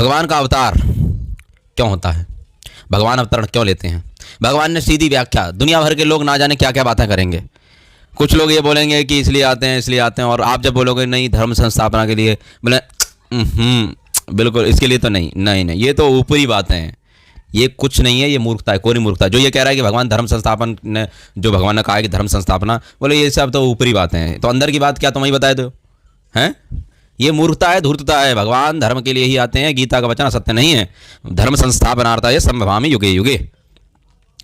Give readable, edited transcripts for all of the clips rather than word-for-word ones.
भगवान का अवतार क्यों होता है, भगवान अवतरण क्यों लेते हैं। भगवान ने सीधी व्याख्या, दुनिया भर के लोग ना जाने क्या क्या बातें करेंगे। कुछ लोग ये बोलेंगे कि इसलिए आते हैं इसलिए आते हैं, और आप जब बोलोगे नहीं धर्म संस्थापना के लिए, बोले बिल्कुल इसके लिए तो नहीं नहीं नहीं, ये तो ऊपरी बातें हैं, ये कुछ नहीं है, ये मूर्खता है, कोरी मूर्खता है। जो ये कह रहा है कि भगवान धर्म संस्थापन ने, जो भगवान ने कहा है कि धर्म संस्थापना, बोले ये सब तो ऊपरी बातें हैं, तो अंदर की बात क्या तुम ही बताए दो हैं। ये मूर्खता है, धूर्तता है। भगवान धर्म के लिए ही आते हैं, गीता का वचन असत्य नहीं है। धर्म संस्थापनार्थाय संभवामि युगे युगे।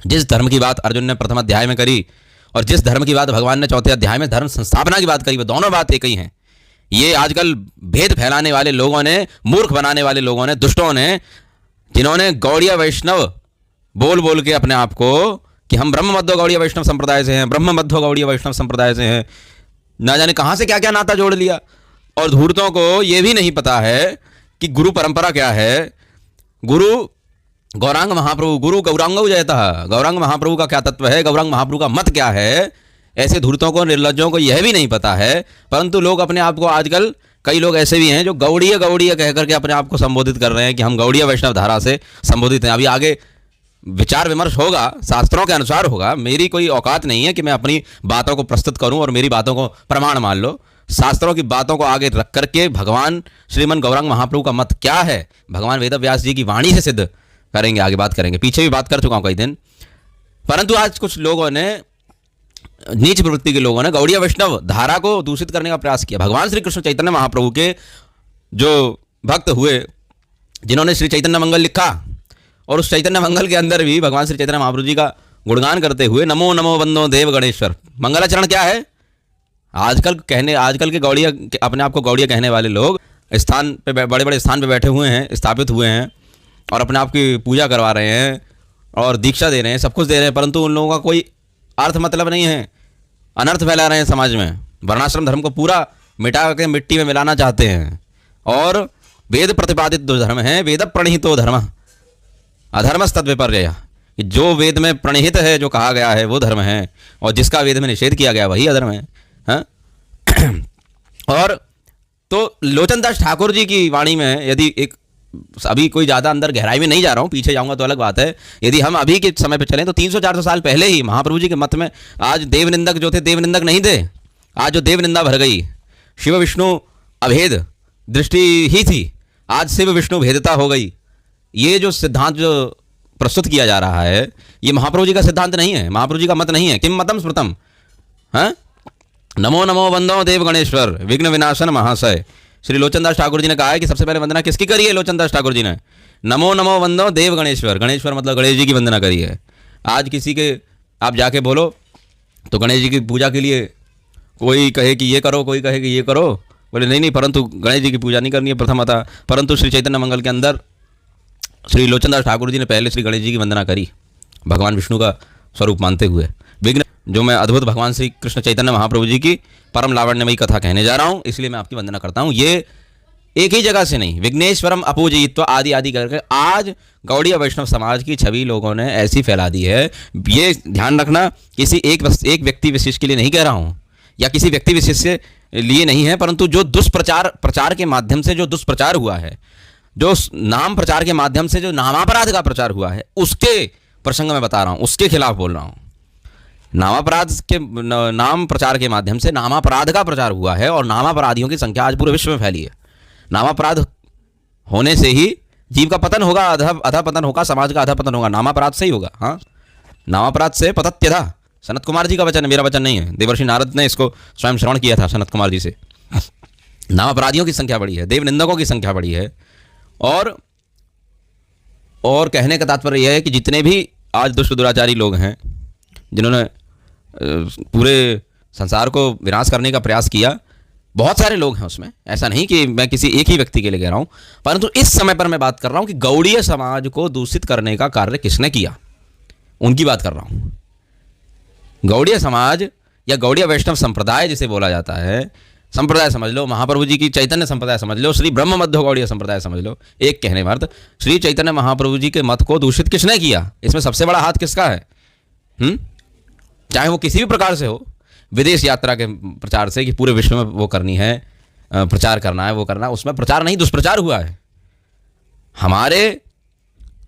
जिस धर्म की बात अर्जुन ने प्रथम अध्याय में करी और जिस धर्म की बात भगवान ने चौथे अध्याय में धर्म संस्थापना की बात करी, वो दोनों बात एक ही हैं। ये आजकल भेद फैलाने वाले लोगों ने, मूर्ख बनाने वाले लोगों ने, दुष्टों ने, जिन्होंने गौड़ीय वैष्णव बोल बोल के अपने आप को कि हम ब्रह्म मध्व गौड़ीय वैष्णव संप्रदाय से हैं, ब्रह्म मध्व गौड़ीय वैष्णव संप्रदाय से हैं, ना जाने कहां से क्या क्या नाता जोड़ लिया। और धूर्तों को यह भी नहीं पता है कि गुरु परंपरा क्या है। गुरु गौरांग महाप्रभु, गुरु गौरांग जयता, गौरांग महाप्रभु का क्या तत्व है, गौरांग महाप्रभु का मत क्या है। ऐसे धूर्तों को, निर्लज्जों को यह भी नहीं पता है, परंतु लोग अपने आप को, आजकल कई लोग ऐसे भी हैं जो गौड़ीय गौड़ीय कह करके अपने आप को संबोधित कर रहे हैं कि हम गौड़ीय वैष्णव धारा से संबोधित हैं। अभी आगे विचार विमर्श होगा, शास्त्रों के अनुसार होगा। मेरी कोई औकात नहीं है कि मैं अपनी बातों को प्रस्तुत करूं और मेरी बातों को प्रमाण मान लो। शास्त्रों की बातों को आगे रख करके भगवान श्रीमन गौरांग महाप्रभु का मत क्या है, भगवान वेद व्यास जी की वाणी से सिद्ध करेंगे, आगे बात करेंगे। पीछे भी बात कर चुका हूं कई दिन, परंतु आज कुछ लोगों ने, नीच प्रवृत्ति के लोगों ने गौड़ीय वैष्णव धारा को दूषित करने का प्रयास किया। भगवान श्री कृष्ण चैतन्य महाप्रभु के जो भक्त हुए, जिन्होंने श्री चैतन्य मंगल लिखा, और उस चैतन्य मंगल के अंदर भी भगवान श्री चैतन्य महाप्रभु जी का गुणगान करते हुए नमो नमो वंदो देव गणेश्वर। मंगलाचरण क्या है? आजकल के गौड़ीय, अपने आप को गौड़ीय कहने वाले लोग स्थान पे, बड़े बड़े स्थान पे बैठे हुए हैं, स्थापित हुए हैं और अपने आप की पूजा करवा रहे हैं और दीक्षा दे रहे हैं, सब कुछ दे रहे हैं, परंतु उन लोगों का कोई अर्थ मतलब नहीं है। अनर्थ फैला रहे हैं समाज में, वर्णाश्रम धर्म को पूरा मिटा के मिट्टी में मिलाना चाहते हैं। और वेद प्रतिपादित जो धर्म है, वेद प्रणहितो धर्म अधर्मस्तद विपर्यय, जो वेद में प्रणहित है, जो कहा गया है वो धर्म है, और जिसका वेद में निषेध किया गया वही अधर्म है। हाँ? और तो लोचन दास ठाकुर जी की वाणी में, यदि एक, अभी कोई ज़्यादा अंदर गहराई में नहीं जा रहा हूँ, पीछे जाऊँगा तो अलग बात है। यदि हम अभी के समय पे चलें तो 300-400 साल पहले ही महाप्रभु जी के मत में, आज देवनिंदक जो थे देवनिंदक नहीं थे, आज जो देवनिंदा भर गई, शिव विष्णु अभेद दृष्टि ही थी, आज शिव विष्णु भेदता हो गई। ये जो सिद्धांत जो प्रस्तुत किया जा रहा है, ये महाप्रभु जी का सिद्धांत नहीं है, महाप्रभु जी का मत नहीं है। किम मतम स्मृतम, हाँ, नमो नमो वंदो देव गणेश्वर विघ्न विनाशन महाशय। श्री लोचनदास ठाकुर जी ने कहा है कि सबसे पहले वंदना किसकी करी है? लोचनदास ठाकुर जी ने नमो नमो वंदो देव गणेश्वर, गणेश्वर मतलब गणेश जी की वंदना करी है। आज किसी के आप जाके बोलो तो गणेश जी की पूजा के लिए कोई कहे कि ये करो, कोई कहे कि ये करो, बोले नहीं नहीं, परंतु गणेश जी की पूजा नहीं करनी है प्रथमतः। परंतु श्री चैतन्य मंगल के अंदर श्री लोचनदास ठाकुर जी ने पहले श्री गणेश जी की वंदना करी, भगवान विष्णु का स्वरूप मानते हुए। विघ्न, जो मैं अद्भुत भगवान श्री कृष्ण चैतन्य महाप्रभु जी की परम लावण्यमयी कथा कहने जा रहा हूँ, इसलिए मैं आपकी वंदना करता हूँ। ये एक ही जगह से नहीं, विघ्नेश्वरम अपूजयित्वा आदि आदि करके आज गौड़ीय वैष्णव समाज की छवि लोगों ने ऐसी फैला दी है। ये ध्यान रखना, किसी एक व्यक्ति विशेष के लिए नहीं कह रहा हूँ, या किसी व्यक्ति विशेष से लिए नहीं है, परंतु जो प्रचार के माध्यम से जो दुष्प्रचार हुआ है, जो नाम प्रचार के माध्यम से जो नामापराध का प्रचार हुआ है, उसके प्रसंग में बता रहा हूँ, उसके खिलाफ बोल रहा हूँ। नामापराध के नाम प्रचार के माध्यम से नामापराध का प्रचार हुआ है, और नामापराधियों की संख्या आज पूरे विश्व में फैली है। नामापराध होने से ही जीव का पतन होगा, अधा पतन होगा, समाज का अधा पतन होगा, नामापराध से ही होगा। हाँ, नामापराध से पतत्यधा, सनत कुमार जी का वचन है, मेरा वचन नहीं है। देवर्षि नारद ने इसको स्वयं श्रवण किया था सनत कुमार जी से। नामापराधियों की संख्या बढ़ी है, देव निंदकों की संख्या बढ़ी है। और कहने का तात्पर्य यह है कि जितने भी आज दुष्ट दुराचारी लोग हैं, जिन्होंने पूरे संसार को विनाश करने का प्रयास किया, बहुत सारे लोग हैं उसमें, ऐसा नहीं कि मैं किसी एक ही व्यक्ति के लिए कह रहा हूं, परंतु इस समय पर मैं बात कर रहा हूं कि गौड़ीय समाज को दूषित करने का कार्य किसने किया, उनकी बात कर रहा हूं। गौड़ीय समाज या गौड़ीय वैष्णव संप्रदाय जिसे बोला जाता है, संप्रदाय समझ लो, महाप्रभु जी की चैतन्य संप्रदाय समझ लो, श्री ब्रह्म मध्य गौड़ीय संप्रदाय समझ लो, एक कहने में अर्थ, श्री चैतन्य महाप्रभु जी के मत को दूषित किसने किया? इसमें सबसे बड़ा हाथ किसका है? चाहे वो किसी भी प्रकार से हो, विदेश यात्रा के प्रचार से कि पूरे विश्व में वो करनी है, प्रचार करना है, वो करना है, उसमें प्रचार नहीं दुष्प्रचार हुआ है। हमारे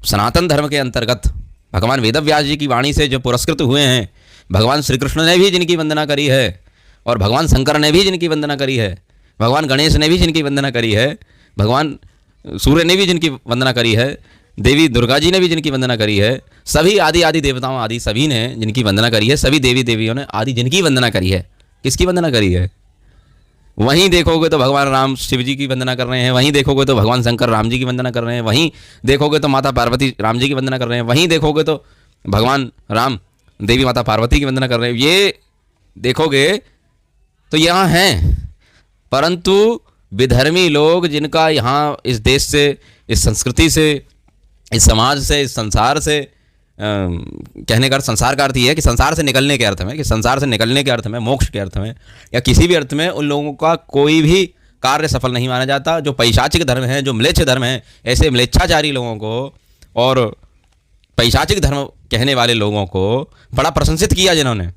सनातन धर्म के अंतर्गत भगवान वेदव्यास जी की वाणी से जो पुरस्कृत हुए हैं, भगवान श्री कृष्ण ने भी जिनकी वंदना करी है, और भगवान शंकर ने भी जिनकी वंदना करी है, भगवान गणेश ने भी जिनकी वंदना करी है, भगवान सूर्य ने भी जिनकी वंदना करी है, देवी दुर्गा जी ने भी जिनकी वंदना करी है, सभी आदि आदि देवताओं आदि सभी ने जिनकी वंदना करी है, सभी देवी देवियों ने आदि जिनकी वंदना करी है, किसकी वंदना करी है? वहीं देखोगे तो भगवान राम शिव जी की वंदना कर रहे हैं, वहीं देखोगे तो भगवान शंकर राम जी की वंदना कर रहे हैं, वहीं देखोगे तो माता पार्वती राम जी की वंदना कर रहे हैं, वहीं देखोगे तो भगवान राम देवी माता पार्वती की वंदना कर रहे हैं। ये देखोगे तो यहाँ हैं, परंतु विधर्मी लोग जिनका यहाँ इस देश से, इस संस्कृति से, इस समाज से, इस संसार से कहने का अर्थ, संसार का अर्थ ये है कि संसार से निकलने के अर्थ में, कि संसार से निकलने के अर्थ में, मोक्ष के अर्थ में, या किसी भी अर्थ में उन लोगों का कोई भी कार्य सफल नहीं माना जाता। जो पैशाचिक धर्म है, जो म्लेच्छ धर्म है, ऐसे म्लेच्छाचारी लोगों को और पैशाचिक धर्म कहने वाले लोगों को बड़ा प्रशंसित किया जिन्होंने,